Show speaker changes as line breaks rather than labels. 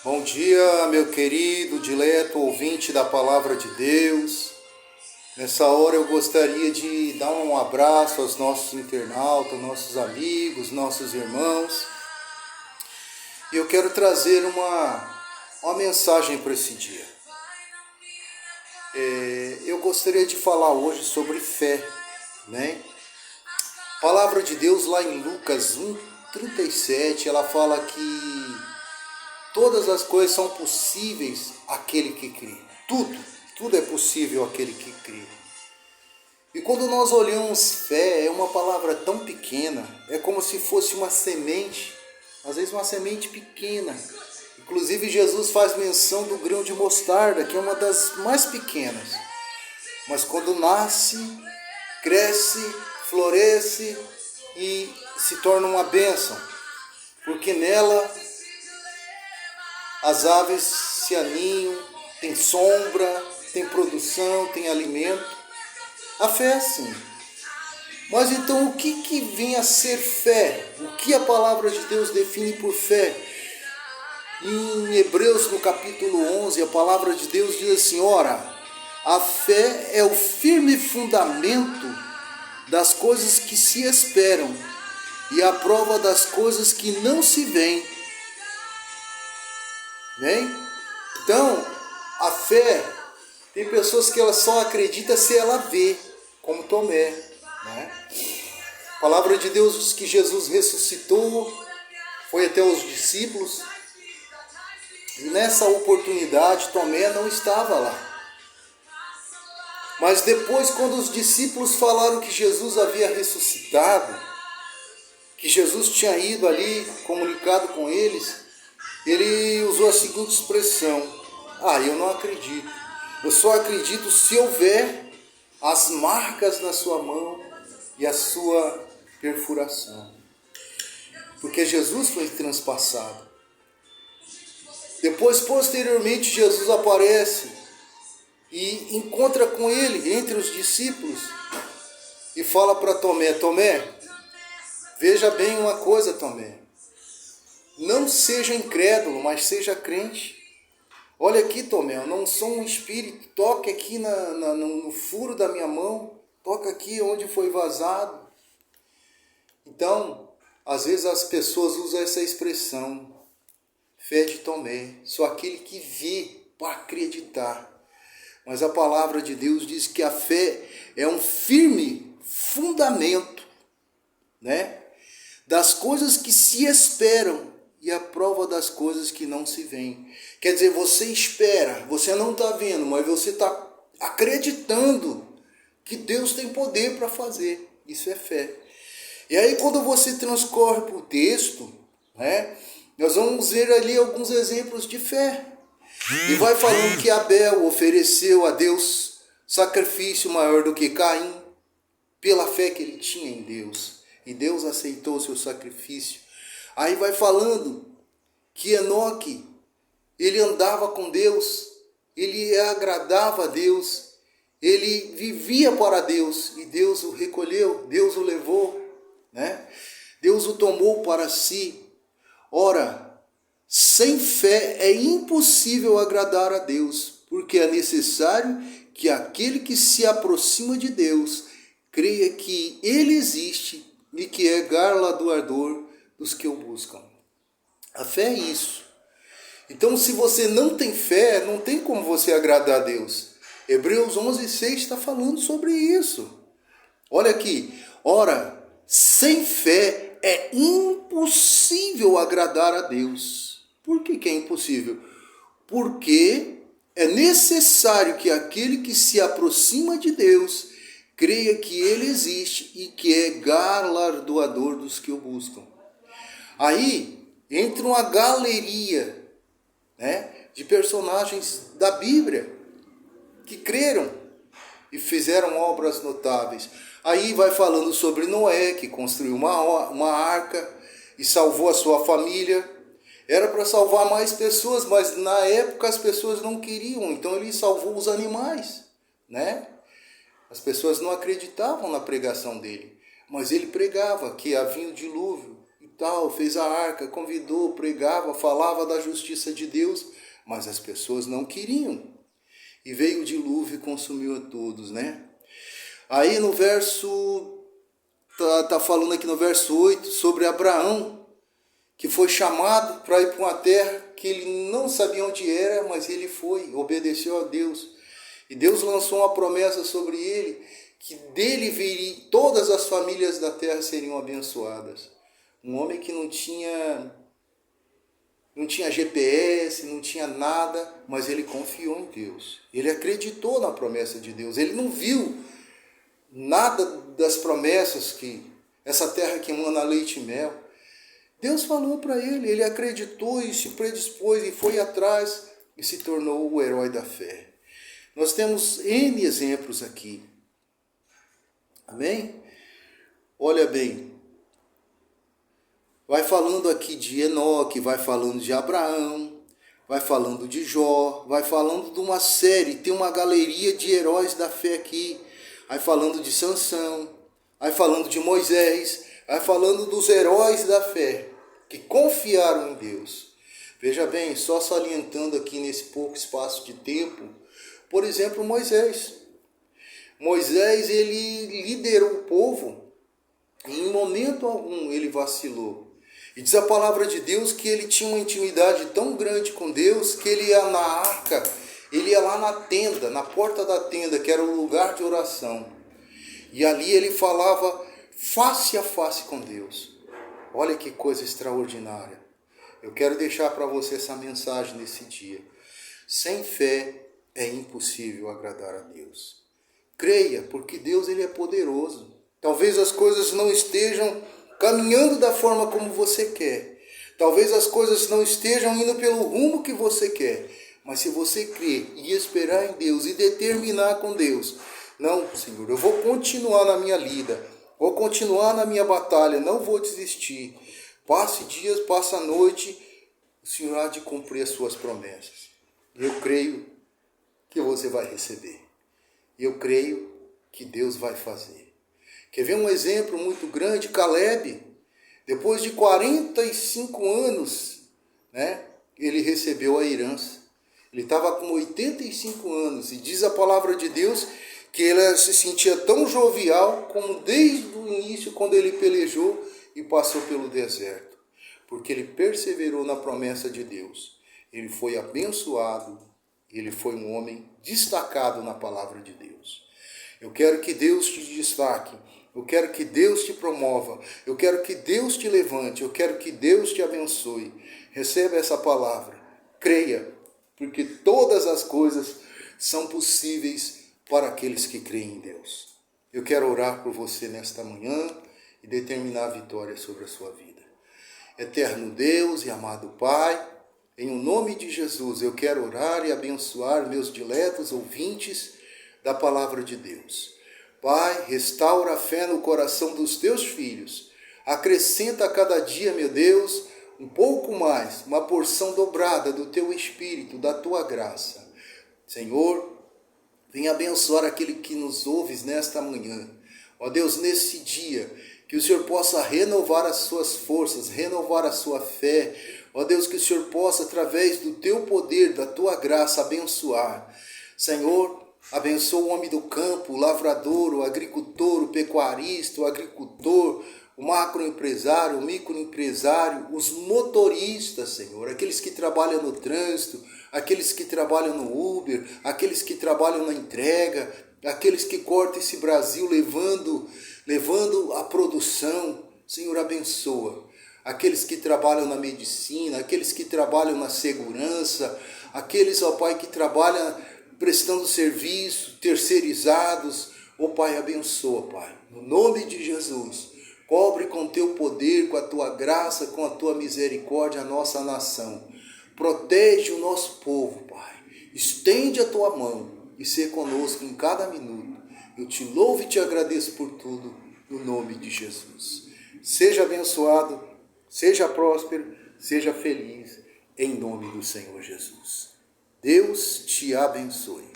Bom dia, meu querido, dileto ouvinte da Palavra de Deus. Nessa hora eu gostaria de dar um abraço aos nossos internautas, nossos amigos, nossos irmãos. E eu quero trazer uma mensagem para esse dia. Eu gostaria de falar hoje sobre fé, né? A Palavra de Deus lá em Lucas 1:37, ela fala que todas as coisas são possíveis àquele que crê. Tudo é possível àquele que crê. E quando nós olhamos fé, é uma palavra tão pequena, é como se fosse uma semente, às vezes uma semente pequena. Inclusive Jesus faz menção do grão de mostarda, que é uma das mais pequenas. Mas quando nasce, cresce, floresce e se torna uma bênção, porque nela as aves se aninham, tem sombra, tem produção, tem alimento. A fé é assim. Mas então o que vem a ser fé? O que a palavra de Deus define por fé? Em Hebreus, no capítulo 11, a palavra de Deus diz assim: ora, a fé é o firme fundamento das coisas que se esperam e a prova das coisas que não se veem. Então, a fé, tem pessoas que ela só acredita se ela vê, como Tomé, né? A palavra de Deus diz que Jesus ressuscitou, foi até os discípulos, e nessa oportunidade Tomé não estava lá. Mas depois, quando os discípulos falaram que Jesus havia ressuscitado, que Jesus tinha ido ali, comunicado com eles, ele usou a seguinte expressão: eu não acredito. Eu só acredito se houver as marcas na sua mão e a sua perfuração. Porque Jesus foi transpassado. Depois, posteriormente, Jesus aparece e encontra com ele, entre os discípulos, e fala para Tomé: Tomé, veja bem uma coisa, Tomé. Não seja incrédulo, mas seja crente. Olha aqui, Tomé, eu não sou um espírito. Toque aqui no furo da minha mão. Toca aqui onde foi vazado. Então, às vezes as pessoas usam essa expressão: fé de Tomé. Só aquele que vê para acreditar. Mas a palavra de Deus diz que a fé é um firme fundamento, né, das coisas que se esperam e a prova das coisas que não se veem. Quer dizer, você espera, você não está vendo, mas você está acreditando que Deus tem poder para fazer. Isso é fé. E aí, quando você transcorre para o texto, né, nós vamos ver ali alguns exemplos de fé. E vai falando que Abel ofereceu a Deus sacrifício maior do que Caim, pela fé que ele tinha em Deus. E Deus aceitou o seu sacrifício. Aí vai falando que Enoque, ele andava com Deus, ele agradava a Deus, ele vivia para Deus, e Deus o recolheu, Deus o levou, né? Deus o tomou para si. Ora, sem fé é impossível agradar a Deus, porque é necessário que aquele que se aproxima de Deus creia que Ele existe e que é galardoador dos que o buscam. A fé é isso. Então, se você não tem fé, não tem como você agradar a Deus. Hebreus 11:6 está falando sobre isso. Olha aqui. Ora, sem fé é impossível agradar a Deus. Por que é impossível? Porque é necessário que aquele que se aproxima de Deus creia que Ele existe e que é galardoador dos que o buscam. Aí entra uma galeria, né, de personagens da Bíblia que creram e fizeram obras notáveis. Aí vai falando sobre Noé, que construiu uma arca e salvou a sua família. Era para salvar mais pessoas, mas na época as pessoas não queriam, então ele salvou os animais, né? As pessoas não acreditavam na pregação dele, mas ele pregava que havia o dilúvio. tal, fez a arca, convidou, pregava, falava da justiça de Deus, mas as pessoas não queriam. E veio o dilúvio e consumiu a todos, né? Aí no verso, tá falando aqui no verso 8, sobre Abraão, que foi chamado para ir para uma terra que ele não sabia onde era, mas ele foi, obedeceu a Deus. E Deus lançou uma promessa sobre ele, que dele viria, todas as famílias da terra seriam abençoadas. Um homem que não tinha GPS, não tinha nada, mas ele confiou em Deus. Ele acreditou na promessa de Deus. Ele não viu nada das promessas que essa terra que emana leite e mel. Deus falou para ele, ele acreditou e se predispôs e foi atrás e se tornou o herói da fé. Nós temos N exemplos aqui. Amém? Olha bem, vai falando aqui de Enoque, vai falando de Abraão, vai falando de Jó, vai falando de uma série, tem uma galeria de heróis da fé aqui, vai falando de Sansão, vai falando de Moisés, vai falando dos heróis da fé, que confiaram em Deus. Veja bem, só salientando aqui nesse pouco espaço de tempo, por exemplo, Moisés. Moisés, ele liderou o povo e em momento algum ele vacilou. E diz a palavra de Deus que ele tinha uma intimidade tão grande com Deus que ele ia na arca, ele ia lá na tenda, na porta da tenda, que era o lugar de oração. E ali ele falava face a face com Deus. Olha que coisa extraordinária. Eu quero deixar para você essa mensagem nesse dia. Sem fé é impossível agradar a Deus. Creia, porque Deus ele é poderoso. Talvez as coisas não estejam caminhando da forma como você quer. Talvez as coisas não estejam indo pelo rumo que você quer. Mas se você crer e esperar em Deus e determinar com Deus, não, Senhor, eu vou continuar na minha lida, vou continuar na minha batalha, não vou desistir. Passe dias, passe a noite, o Senhor há de cumprir as suas promessas. Eu creio que você vai receber. Eu creio que Deus vai fazer. Quer ver um exemplo muito grande? Caleb, depois de 45 anos, né, ele recebeu a herança. Ele estava com 85 anos e diz a palavra de Deus que ele se sentia tão jovial como desde o início, quando ele pelejou e passou pelo deserto. Porque ele perseverou na promessa de Deus. Ele foi abençoado, ele foi um homem destacado na palavra de Deus. Eu quero que Deus te destaque, eu quero que Deus te promova, eu quero que Deus te levante, eu quero que Deus te abençoe. Receba essa palavra, creia, porque todas as coisas são possíveis para aqueles que creem em Deus. Eu quero orar por você nesta manhã e determinar a vitória sobre a sua vida. Eterno Deus e amado Pai, em o nome de Jesus, eu quero orar e abençoar meus diletos ouvintes da palavra de Deus. Pai, restaura a fé no coração dos teus filhos. Acrescenta a cada dia, meu Deus, um pouco mais, uma porção dobrada do teu Espírito, da tua graça. Senhor, venha abençoar aquele que nos ouves nesta manhã. Ó Deus, nesse dia, que o Senhor possa renovar as suas forças, renovar a sua fé. Ó Deus, que o Senhor possa, através do teu poder, da tua graça, abençoar. Senhor, abençoa o homem do campo, o lavrador, o agricultor, o pecuarista, o agricultor, o macroempresário, o microempresário, os motoristas, Senhor, aqueles que trabalham no trânsito, aqueles que trabalham no Uber, aqueles que trabalham na entrega, aqueles que cortam esse Brasil levando a produção. Senhor, abençoa. Aqueles que trabalham na medicina, aqueles que trabalham na segurança, aqueles, ó Pai, que trabalham prestando serviço, terceirizados. Ó Pai, abençoa, Pai. No nome de Jesus, cobre com teu poder, com a tua graça, com a tua misericórdia a nossa nação. Protege o nosso povo, Pai. Estende a tua mão e ser conosco em cada minuto. Eu te louvo e te agradeço por tudo, no nome de Jesus. Seja abençoado, seja próspero, seja feliz, em nome do Senhor Jesus. Deus te abençoe.